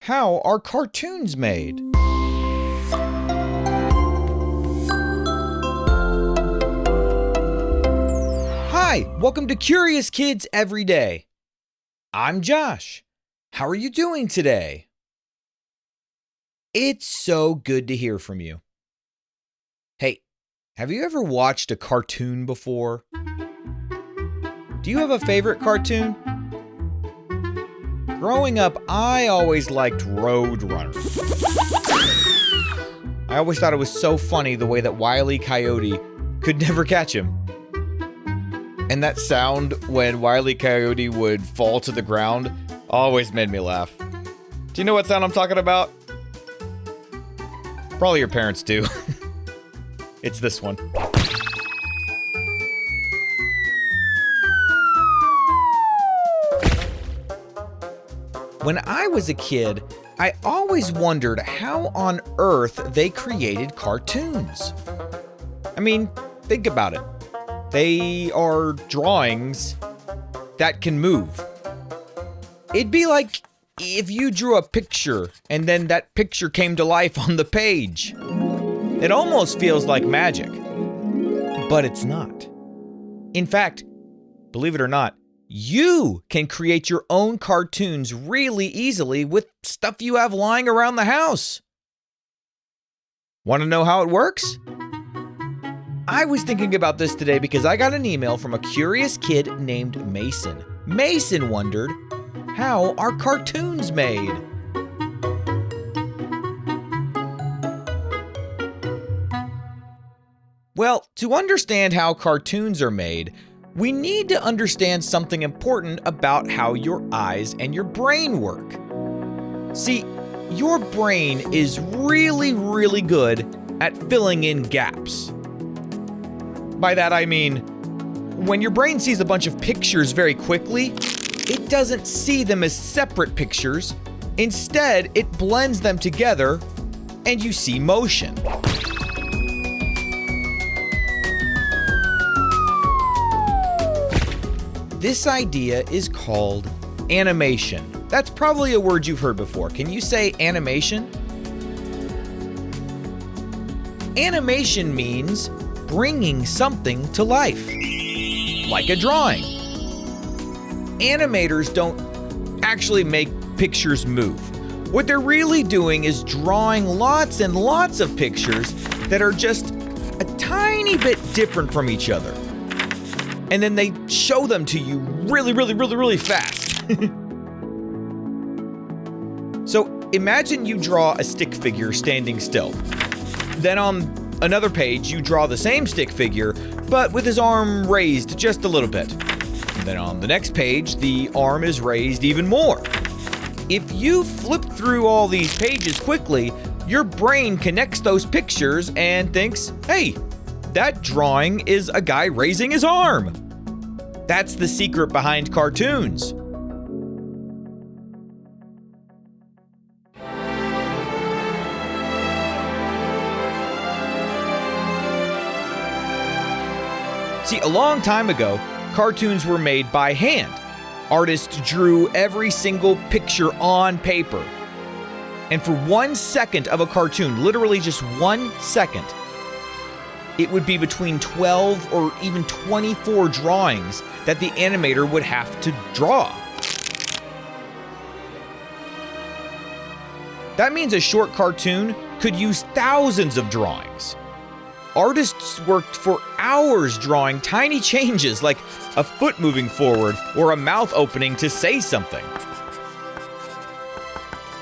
How are cartoons made? Hi, welcome to Curious Kids Every Day. I'm Josh. How are you doing today? It's so good to hear from you. Hey, have you ever watched a cartoon before? Do you have a favorite cartoon? Growing up, I always liked Roadrunner. I always thought it was so funny the way that Wile E. Coyote could never catch him. And that sound when Wile E. Coyote would fall to the ground always made me laugh. Do you know what sound I'm talking about? Probably your parents do. It's this one. When I was a kid, I always wondered how on earth they created cartoons. I mean, think about it. They are drawings that can move. It'd be like if you drew a picture and then that picture came to life on the page. It almost feels like magic, but it's not. In fact, believe it or not, you can create your own cartoons really easily with stuff you have lying around the house. Want to know how it works? I was thinking about this today because I got an email from a curious kid named Mason. Mason wondered, how are cartoons made? Well, to understand how cartoons are made, we need to understand something important about how your eyes and your brain work. See, your brain is really good at filling in gaps. By that I mean, when your brain sees a bunch of pictures very quickly, it doesn't see them as separate pictures. Instead, it blends them together and you see motion. This idea is called animation. That's probably a word you've heard before. Can you say animation? Animation means bringing something to life, like a drawing. Animators don't actually make pictures move. What they're really doing is drawing lots and lots of pictures that are just a tiny bit different from each other. And then they show them to you really fast. So imagine you draw a stick figure standing still. Then on another page, you draw the same stick figure, but with his arm raised just a little bit. And then on the next page, the arm is raised even more. If you flip through all these pages quickly, your brain connects those pictures and thinks, hey, that drawing is a guy raising his arm. That's the secret behind cartoons. See, a long time ago, cartoons were made by hand. Artists drew every single picture on paper. And for 1 second of a cartoon, literally just 1 second, it would be between 12 or even 24 drawings that the animator would have to draw. That means a short cartoon could use thousands of drawings. Artists worked for hours drawing tiny changes like a foot moving forward or a mouth opening to say something.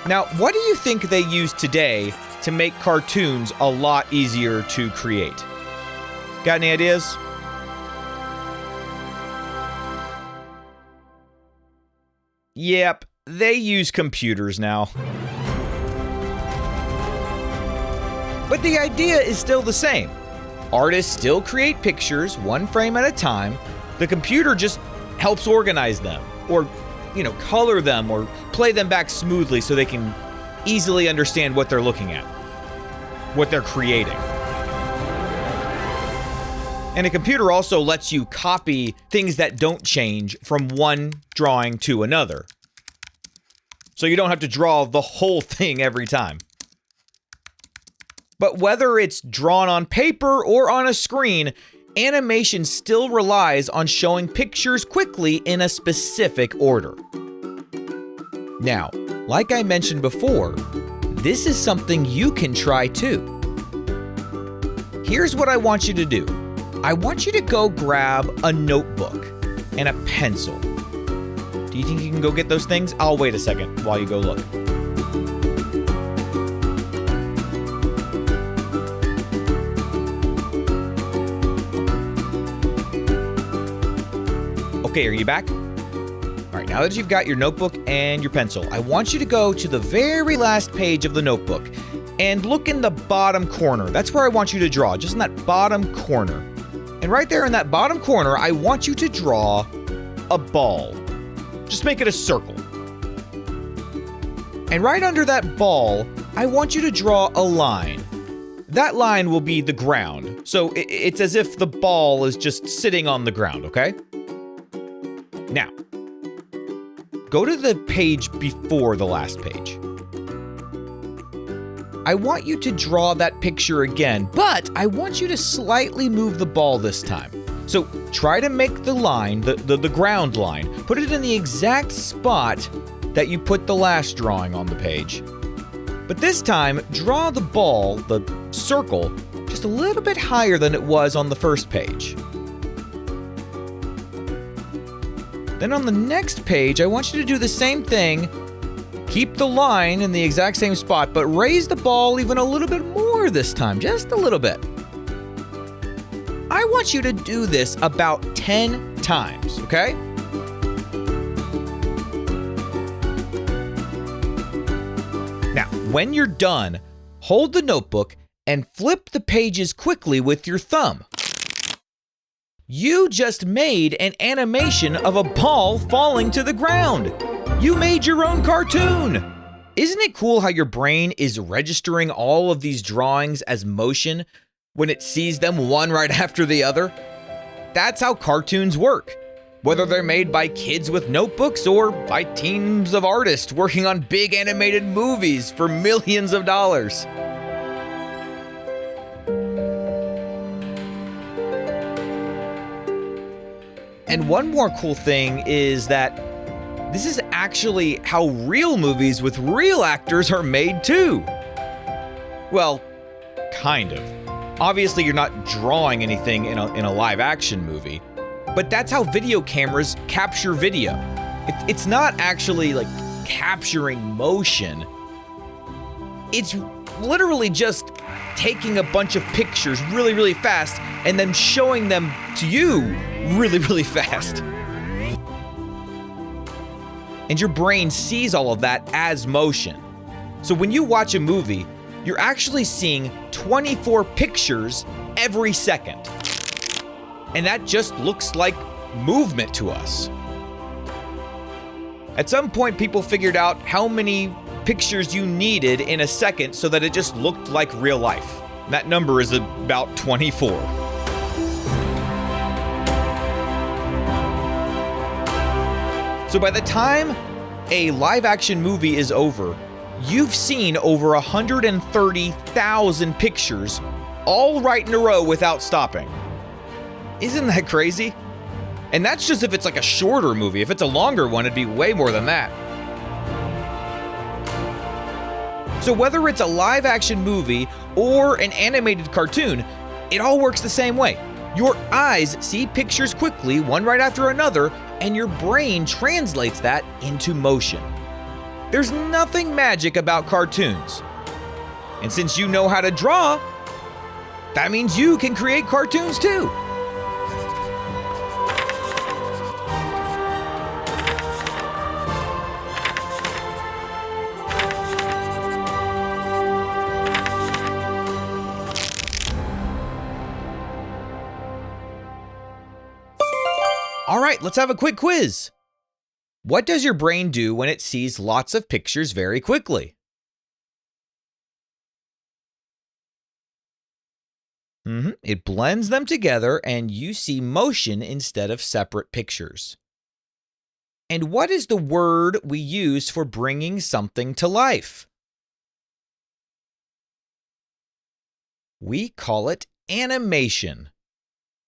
Now, what do you think they use today to make cartoons a lot easier to create? Got any ideas? Yep, they use computers now. But the idea is still the same. Artists still create pictures one frame at a time. The computer just helps organize them or, color them or play them back smoothly so they can easily understand what they're looking at, what they're creating. And a computer also lets you copy things that don't change from one drawing to another. so you don't have to draw the whole thing every time. But whether it's drawn on paper or on a screen, animation still relies on showing pictures quickly in a specific order. Now, like I mentioned before, this is something you can try too. Here's what I want you to do. I want you to go grab a notebook and a pencil. Do you think you can go get those things? I'll wait a second while you go look. Okay, are you back? All right, now that you've got your notebook and your pencil, I want you to go to the very last page of the notebook and look in the bottom corner. That's where I want you to draw, just in that bottom corner. And right there in that bottom corner, I want you to draw a ball. Just make it a circle. And right under that ball, I want you to draw a line. That line will be the ground. So it's as if the ball is just sitting on the ground, okay? Now, go to the page before the last page. I want you to draw that picture again, but I want you to slightly move the ball this time. So try to make the line, the ground line, put it in the exact spot that you put the last drawing on the page. But this time, draw the ball, the circle, just a little bit higher than it was on the first page. Then on the next page, I want you to do the same thing. Keep the line in the exact same spot, but raise the ball even a little bit more this time, just a little bit. I want you to do this about 10 times, okay? Now, when you're done, hold the notebook and flip the pages quickly with your thumb. You just made an animation of a ball falling to the ground. You made your own cartoon. Isn't it cool how your brain is registering all of these drawings as motion when it sees them one right after the other? That's how cartoons work, whether they're made by kids with notebooks or by teams of artists working on big animated movies for millions of dollars. And one more cool thing is that this is actually how real movies with real actors are made too. Well, kind of. Obviously, you're not drawing anything in a live action movie, but that's how video cameras capture video. It's not actually like capturing motion. It's literally just taking a bunch of pictures really, really fast and then showing them to you really, really fast. And your brain sees all of that as motion. So when you watch a movie, you're actually seeing 24 pictures every second. And that just looks like movement to us. At some point, people figured out how many pictures you needed in a second so that it just looked like real life. That number is about 24. So by the time a live action movie is over, you've seen over 130,000 pictures, all right in a row without stopping. Isn't that crazy? And that's just if it's like a shorter movie. If it's a longer one, it'd be way more than that. So whether it's a live action movie or an animated cartoon, it all works the same way. Your eyes see pictures quickly, one right after another, and your brain translates that into motion. There's nothing magic about cartoons. And since you know how to draw, that means you can create cartoons too. All right, let's have a quick quiz. What does your brain do when it sees lots of pictures very quickly? It blends them together and you see motion instead of separate pictures. And what is the word we use for bringing something to life? We call it animation.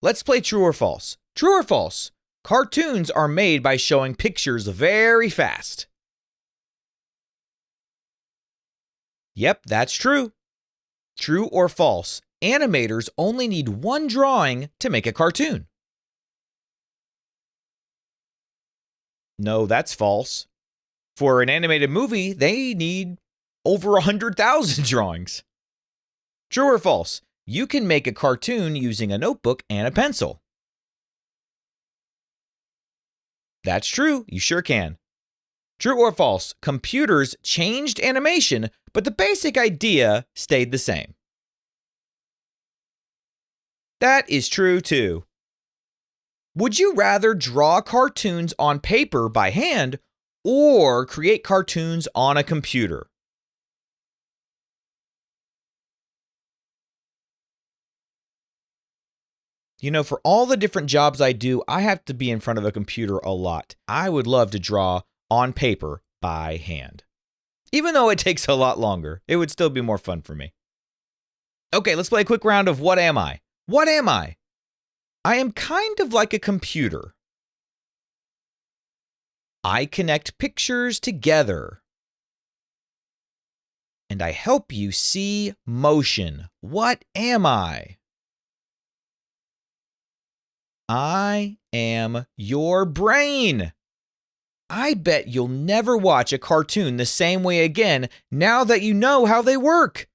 Let's play true or false. True or false? Cartoons are made by showing pictures very fast. Yep, that's true. True or false? Animators only need one drawing to make a cartoon. No, that's false. For an animated movie, they need over 100,000 drawings. True or false? You can make a cartoon using a notebook and a pencil. That's true, you sure can. True or false? Computers changed animation, but the basic idea stayed the same. That is true too. Would you rather draw cartoons on paper by hand or create cartoons on a computer? You know, for all the different jobs I do, I have to be in front of a computer a lot. I would love to draw on paper by hand. Even though it takes a lot longer, it would still be more fun for me. Okay, let's play a quick round of What Am I? What am I? I am kind of like a computer. I connect pictures together. And I help you see motion. What am I? I am your brain. I bet you'll never watch a cartoon the same way again now that you know how they work.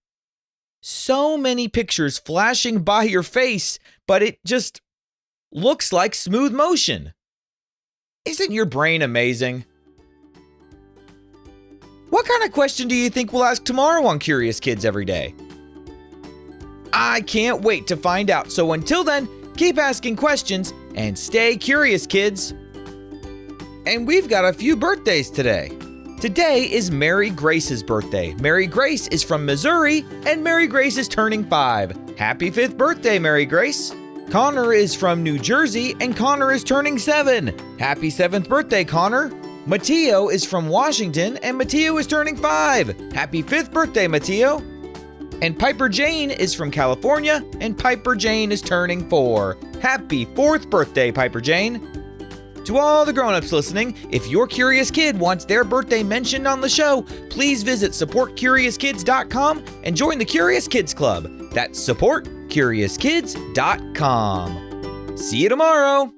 So many pictures flashing by your face, but it just looks like smooth motion. Isn't your brain amazing? What kind of question do you think we'll ask tomorrow on Curious Kids Every Day? I can't wait to find out, so until then, keep asking questions and stay curious, kids. And we've got a few birthdays today. Today is Mary Grace's birthday. Mary Grace is from Missouri, and Mary Grace is turning 5. Happy 5th birthday, Mary Grace. Connor is from New Jersey, and Connor is turning 7. Happy 7th birthday, Connor. Mateo is from Washington, and Mateo is turning 5. Happy 5th birthday, Mateo. And Piper Jane is from California, and Piper Jane is turning 4. Happy 4th birthday, Piper Jane. To all the grown-ups listening, if your curious kid wants their birthday mentioned on the show, please visit supportcuriouskids.com and join the Curious Kids Club. That's supportcuriouskids.com. See you tomorrow.